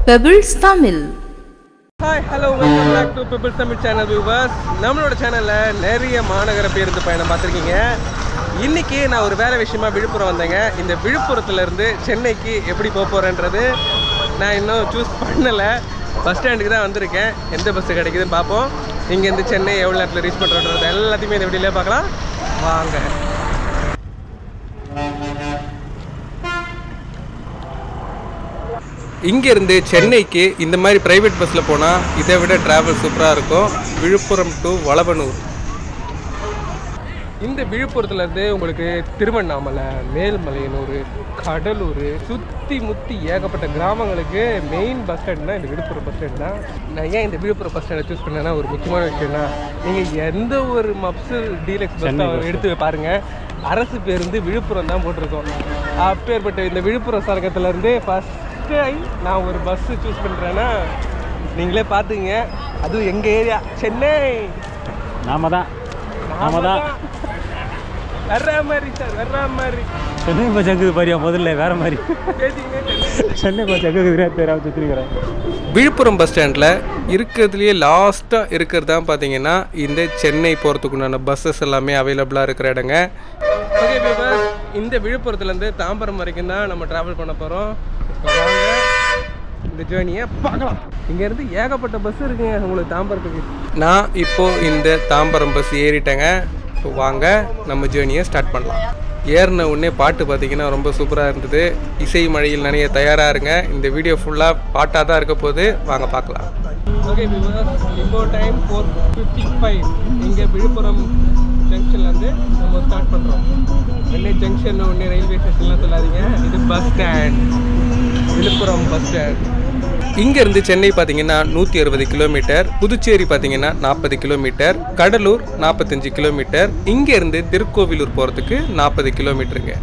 Pebbles Tamil. Hi, hello, welcome back to Pebbles Tamil channel viewers. நம்மளோட சேனல்ல நிறைய மாநகர பேருந்து பயணம் பார்த்திருக்கீங்க. இன்னைக்கு நான் ஒரு வேலை விஷயமா விழுப்புரம் வந்தேங்க. இந்த விழுப்புரத்துல இருந்து சென்னைக்கு எப்படி போக போறேன்றது நான் இன்னும் சூஸ் பண்ணல. பஸ் ஸ்டாண்டுக்கு தான் வந்திருக்கேன். எந்த பஸ் கிடைக்குதுன்னு பார்ப்போம். இங்க இருந்து சென்னை எவ்வளவு நேரத்துல ரீச் பண்றோம்ன்றது எல்லாத்தையுமே இந்த வீடியோல பார்க்கலாம். வாங்க. இங்கேருந்து சென்னைக்கு இந்த மாதிரி ப்ரைவேட் பஸ்ஸில் போனால் இதை விட ட்ராவல் சூப்பராக இருக்கும். விழுப்புரம் டு வளவனூர். இந்த விழுப்புரத்துலேருந்து உங்களுக்கு திருவண்ணாமலை, மேல்மலையனூர், கடலூர், சுற்றி முற்றி ஏகப்பட்ட கிராமங்களுக்கு மெயின் பஸ் ஸ்டாண்ட்னா இந்த விழுப்புரம் பஸ் ஸ்டாண்ட் தான். நான் ஏன் இந்த விழுப்புரம் பஸ் ஸ்டாண்டை சூஸ் பண்ணேன்னா ஒரு முக்கியமான விஷயம்னா, நீங்கள் எந்த ஒரு மப்ஸு டீலக்ஸ் பஸ் எடுத்து பாருங்கள், அரசு பேருந்து விழுப்புரம் தான் போட்டிருக்கோம். அப்பேற்பட்ட இந்த விழுப்புரம் சரகத்துலேருந்து நான் ஒரு பஸ் சூஸ் பண்றேன்னா நீங்களே பாத்துங்க. அதுவும் எங்க ஏரியா சென்னை. நாம தான் வர்ற மாதிரி சார், வர்ற மாதிரி. சென்னை பஸ் எங்குது பாரியா, முதல்ல வேற மாதிரி சென்னை பஸ் எங்குது. விழுப்புரம் பஸ் ஸ்டாண்டில் இருக்கிறதுலையே லாஸ்ட்டாக இருக்கிறது தான் பார்த்தீங்கன்னா இந்த சென்னை போகிறதுக்குண்டான பஸ்ஸஸ் எல்லாமே அவைலபிளாக இருக்கிற இடங்க. ஓகே வியூவர்ஸ், இந்த விழுப்புரத்துலேருந்து தாம்பரம் வரைக்கும் தான் நம்ம ட்ராவல் பண்ண போகிறோம். இந்த ஜேர்னியை பார்க்கலாம். இங்கேருந்து ஏகப்பட்ட பஸ் இருக்குங்க உங்களுக்கு தாம்பரத்துக்கு. நான் இப்போது இந்த தாம்பரம் பஸ் ஏறிட்டேங்க. இப்போ வாங்க நம்ம ஜேர்னியை ஸ்டார்ட் பண்ணலாம். ஏறின உடனே பாட்டு பார்த்தீங்கன்னா ரொம்ப சூப்பராக இருந்தது. இசை மழையில் நிறைய தயாராக இருங்க. இந்த வீடியோ ஃபுல்லாக பாட்டாக தான் இருக்க போது. வாங்க பார்க்கலாம். ஓகே வியூவர்ஸ், இப்போ டைம் 4:55. இங்கே விழுப்புரம் ஜங்ஷன்லேருந்து நம்ம ஸ்டார்ட் பண்ணுறோம். உடனே ஜங்ஷன் உடனே ரயில்வே ஸ்டேஷன்லாம் சொல்லாதீங்க, இது bus stand, Villupuram bus stand. இங்கேருந்து சென்னை பார்த்தீங்கன்னா 160 கிலோமீட்டர், புதுச்சேரி பார்த்தீங்கன்னா 40 கிலோமீட்டர், கடலூர் 45 கிலோமீட்டர், இங்கேருந்து திருக்கோவிலூர் போகிறதுக்கு 40 கிலோமீட்டருங்க.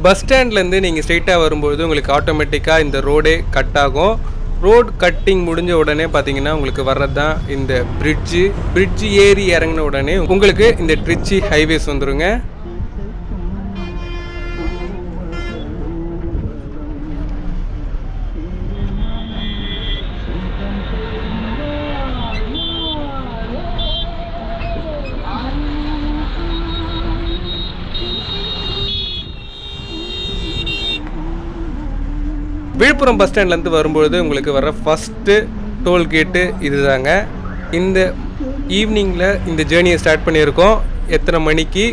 பஸ் ஸ்டாண்ட்லேருந்து நீங்கள் ஸ்ட்ரெயிட்டாக வரும்போது உங்களுக்கு ஆட்டோமேட்டிக்காக இந்த ரோடே கட் ஆகும். ரோட் கட்டிங் முடிஞ்ச உடனே பார்த்தீங்கன்னா உங்களுக்கு வர்றது தான் இந்த பிரிட்ஜு ஏறி இறங்கின உடனே உங்களுக்கு இந்த ட்ரிச்சி ஹைவேஸ் வந்துடுங்க. விழுப்புரம் பஸ் ஸ்டாண்ட்லேருந்து வரும்பொழுது உங்களுக்கு வர ஃபஸ்ட்டு டோல்கேட்டு இது தாங்க. இந்த ஈவினிங்கில் இந்த ஜேர்னியை ஸ்டார்ட் பண்ணியிருக்கோம். எத்தனை மணிக்கு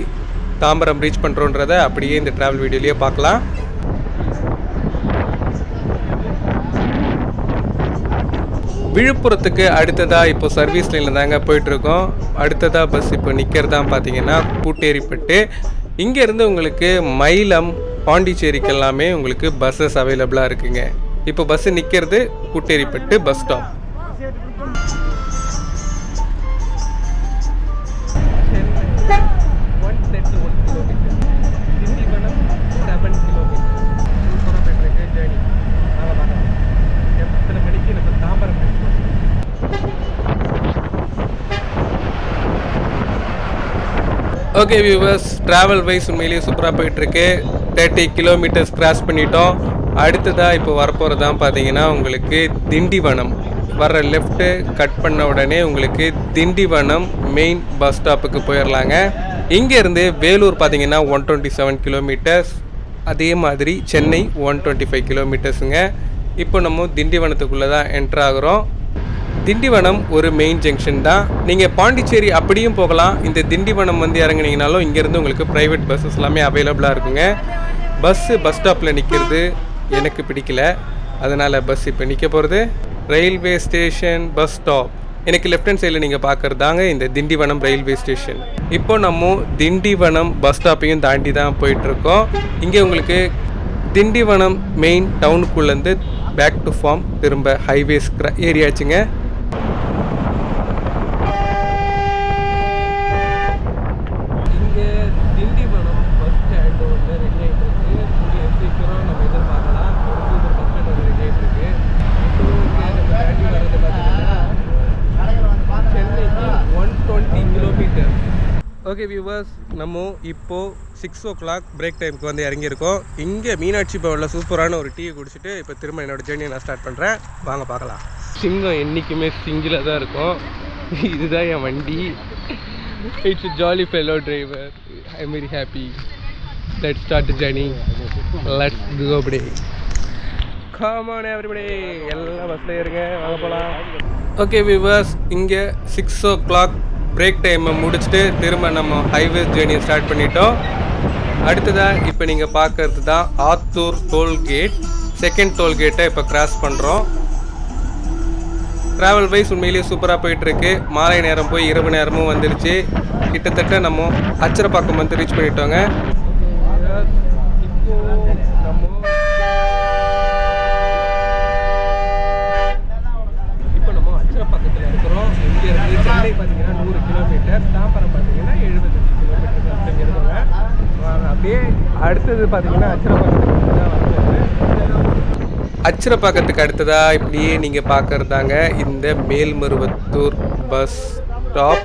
தாம்பரம் ரீச் பண்ணுறோன்றதை அப்படியே இந்த ட்ராவல் வீடியோலேயே பார்க்கலாம். விழுப்புரத்துக்கு அடுத்ததாக இப்போ சர்வீஸ் லைனில் தாங்க போயிட்டுருக்கோம். அடுத்ததாக பஸ் இப்போ நிற்கிறதான் பார்த்தீங்கன்னா கூட்டேரிப்பட்டு. இங்கேருந்து உங்களுக்கு மயிலம், பாண்டிச்சேரிக்கு எல்லாமே உங்களுக்கு பஸ்ஸஸ் அவைலபிளாக இருக்குங்க. இப்போ பஸ்ஸு நிற்கிறது Kootteripattu bus stop. Okay viewers, travel wise உண்மையிலேயே சூப்பராக போயிட்டுருக்கு. 30 கிலோமீட்டர்ஸ் கிராஸ் பண்ணிட்டோம். அடுத்ததாக இப்போ வரப்போகிறது தான் பார்த்தீங்கன்னா உங்களுக்கு திண்டிவனம். வர லெஃப்ட்டு கட் பண்ண உடனே உங்களுக்கு திண்டிவனம் மெயின் பஸ் ஸ்டாப்புக்கு போயிடலாங்க. இங்கேருந்து வேலூர் பார்த்தீங்கன்னா 127 கிலோமீட்டர்ஸ், அதே மாதிரி சென்னை 125 கிலோமீட்டர்ஸுங்க. இப்போ நம்ம திண்டிவனத்துக்குள்ளே தான் என்ட்ரு ஆகிறோம். திண்டிவனம் ஒரு மெயின் ஜங்ஷன் தான். நீங்கள் பாண்டிச்சேரி அப்படியும் போகலாம். இந்த திண்டிவனம் வந்து இறங்குனீங்கனாலும் இங்கேருந்து உங்களுக்கு ப்ரைவேட் பஸ்ஸஸ் எல்லாமே அவைலபிளாக இருக்குங்க. பஸ் ஸ்டாப்பில் நிற்கிறது எனக்கு பிடிக்கல, அதனால் பஸ் இப்போ நிற்க போகிறது ரயில்வே ஸ்டேஷன் பஸ் ஸ்டாப். எனக்கு லெஃப்ட் ஹேண்ட் சைடில் நீங்கள் பார்க்குறது தாங்க இந்த திண்டிவனம் ரயில்வே ஸ்டேஷன். இப்போ நம்ம திண்டிவனம் பஸ் ஸ்டாப்பையும் தாண்டி தான் போயிட்டுருக்கோம். இங்கே உங்களுக்கு திண்டிவனம் மெயின் டவுனுக்குள்ளேருந்து பேக் டு ஃபார்ம் திரும்ப ஹைவேஸ் ஏரியாச்சுங்க. ஓகே வியூவர்ஸ், நம்ம இப்போது 6 o'clock பிரேக் டைமுக்கு வந்து இறங்கியிருக்கோம். இங்கே மீனாட்சி பவனில் சூப்பரான ஒரு டீயை குடிச்சிட்டு இப்போ திரும்ப என்னோடய ஜேர்னியை நான் ஸ்டார்ட் பண்ணுறேன். வாங்க பார்க்கலாம். சிங்கம் என்றைக்குமே சிங்கிளாக தான் இருக்கும். இதுதான் என் வண்டி. It's jolly fellow driver. I am very happy. Let's start the journey. Let's go pray. Come on everybody. எல்லாம் பஸ்ஸில் ஏறுங்க, வாங்க போகலாம். ஓகே வியூவர்ஸ், இங்கே 6 o'clock பிரேக் டைமை முடிச்சுட்டு திரும்ப நம்ம ஹைவே ஜேர்னியை ஸ்டார்ட் பண்ணிட்டோம். அடுத்ததாக இப்போ நீங்கள் பார்க்கறது தான் ஆத்தூர் டோல்கேட். செகண்ட் டோல்கேட்டை இப்போ கிராஸ் பண்ணுறோம். ட்ராவல் வைஸ் உண்மையிலேயே சூப்பராக போயிட்டுருக்கு. மாலை நேரம் போய் இரவு நேரமும் வந்துருச்சு. கிட்டத்தட்ட நம்ம அச்சரப்பாக்கம் வந்து ரீச் பண்ணிட்டோங்க. இப்போ நம்ம அச்சரப்பாக்கத்தில் இருக்கிறோம். இங்கேருந்து சென்னை பார்த்தீங்கன்னா 100 கிலோமீட்டர், தாம்பரம் பார்த்தீங்கன்னா 75 கிலோமீட்டர் அப்படி இருக்கோங்க. அப்படியே அடுத்தது பார்த்தீங்கன்னா அச்சரப்பாக்கத்துக்கு தான் வந்து அச்சரப்பாக்கத்துக்கு அடுத்ததாக இப்படியே நீங்கள் பார்க்குறதாங்க இந்த Melmaruvathur bus stop.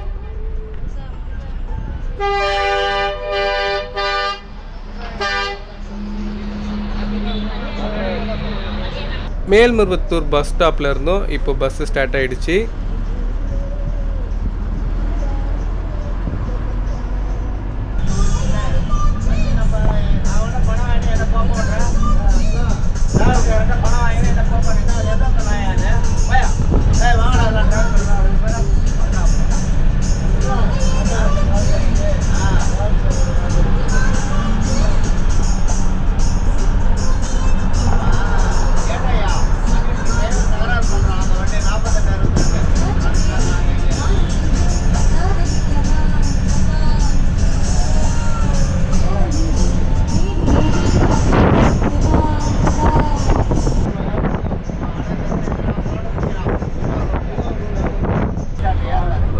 Melmaruvathur bus ஸ்டாப்பில் இருந்தும் இப்போ பஸ்ஸு ஸ்டார்ட் ஆகிடுச்சு.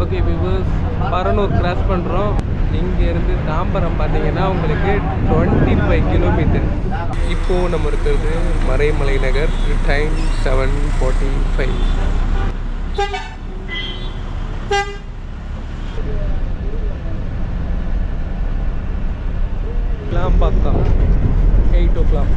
ஓகே வியூவர்ஸ், பரனூர் கிராஸ் பண்ணுறோம். இங்கேருந்து தாம்பரம் பார்த்தீங்கன்னா உங்களுக்கு 25 கிலோமீட்டர். இப்போது நம்ம இருக்கிறது மறைமலை நகர். டைம் 7:45. கிளாம்பாக்கம் 8 o'clock.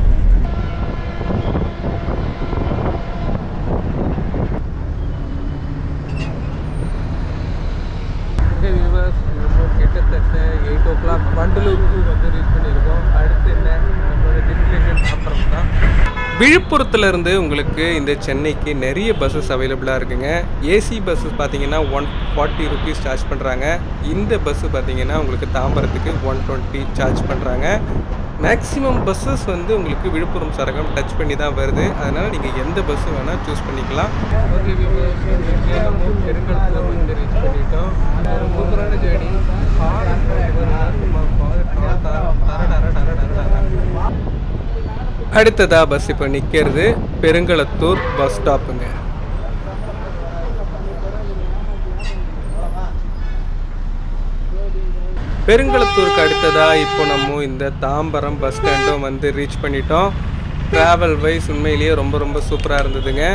கிட்டத்தட்ட 8 o'clock வண்டலூருக்கு வந்து ரீச் பண்ணியிருக்கோம். அடுத்து என்ன, நம்மளோட டெஸ்டினேஷன் தாம்பரம் தான். விழுப்புரத்துலேருந்து உங்களுக்கு இந்த சென்னைக்கு நிறைய பஸ்ஸஸ் அவைலபிளாக இருக்குங்க. ஏசி பஸ்ஸஸ் பார்த்தீங்கன்னா 140 rupees சார்ஜ் பண்ணுறாங்க. இந்த பஸ்ஸு பார்த்தீங்கன்னா உங்களுக்கு தாம்பரத்துக்கு 120 சார்ஜ் பண்ணுறாங்க. மேக்ஸிமம் பஸ்ஸஸ் வந்து உங்களுக்கு விழுப்புரம் சரகம் டச் பண்ணி தான் வருது. அதனால் நீங்கள் எந்த பஸ்ஸு வேணால் சூஸ் பண்ணிக்கலாம். ஓகே பெருங்கல்பூர் வந்து ரீச் பண்ணிட்டோம். ஒரு சூப்பரான ஜேர்னி. அடுத்ததா பஸ் இப்போ நிற்கிறது பெருங்களத்தூர் பஸ் ஸ்டாப்புங்க. பெருங்களத்தூருக்கு அடுத்ததாக இப்போ நம்ம இந்த தாம்பரம் பஸ் ஸ்டாண்டும் வந்து ரீச் பண்ணிட்டோம். ட்ராவல் வைஸ் உண்மையிலேயே ரொம்ப ரொம்ப சூப்பராக இருந்ததுங்க.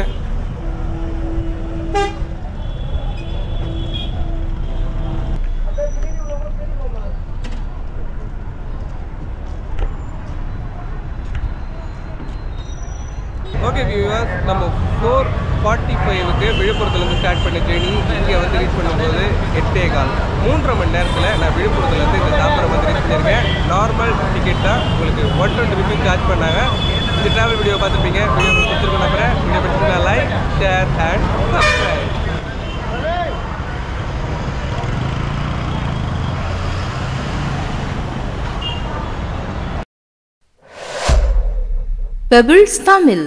ஓகே வியூவர்ஸ், நம்ம 4:45க்கு விழுப்புரத்துலேருந்து ஸ்டார்ட் பண்ண ஜேர்னி இங்கே வந்து ரீச் பண்ணும்போது 8:15. 3.5 மணி நேரத்தில் நான் விழுப்புரத்துலேருந்து இந்த தாம்பரம் வந்து ரீச் பண்ணியிருக்கேன். நார்மல் டிக்கெட் தான் உங்களுக்கு 120 rupees சார்ஜ் பண்ணாங்க. இந்த ட்ராவல் வீடியோ பார்த்துருப்பீங்க. வீடியோ பிடிச்சிருக்கோம் நம்புறேன். வீடியோ பிடிச்சிருந்தா like, share and subscribe. Pebbles Tamil.